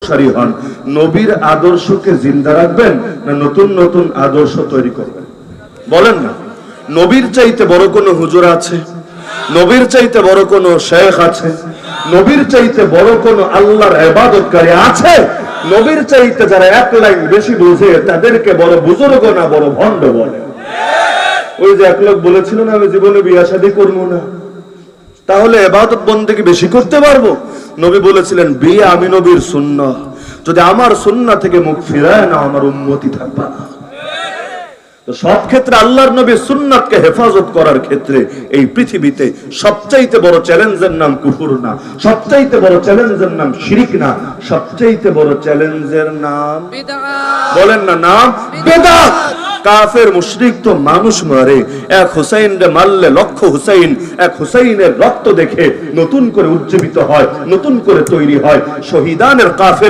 উৎসারী হন, নবীর আদর্শকে জিন্দা রাখবেন না নতুন নতুন আদর্শ তৈরি করবেন? বলেন না। নবীর চাইতে বড় কোনো হুজুর আছে? নবীর চাইতে বড় কোনো শেখ আছে? নবীর চাইতে বড় কোনো আল্লাহর ইবাদতকারী আছে? নবীর চাইতে যারা এক লাইন বেশি বুঝে তাদেরকে বড় বুজুর্গ না বড় ভণ্ড বলে। ওই যে এক লোক বলেছিল না, আমি জীবনে বিয়ে শাদী করবো না, তাহলে ইবাদত বন্দেগী বেশি করতে পারবো? নবী বলেছিলেন, বিয়ে আমি নবীর সুন্নাহ, যদি আমার সুন্নাহ থেকে মুখ ফিরায় না আমার উম্মতি থাকবে না। তো সব ক্ষেত্রে আল্লাহর নবীর সুন্নাতকে হেফাজত করার ক্ষেত্রে এই পৃথিবীতে সবচাইতে বড় চ্যালেঞ্জের নাম কুফর না, সবচাইতে বড় চ্যালেঞ্জের নাম শিরিক না, সবচাইতে বড় চ্যালেঞ্জের নাম বিদআত। বলেন না, নাম বিদআত। কাফের মুশরিক তো মানুষ মারে, এক হুসাইন রে মারলে লক্ষ হুসাইন, এক হুসাইনের রক্ত দেখে নতুন করে উজ্জীবিত হয়, নতুন করে তৈরি হয় শহীদানের কাফেলা।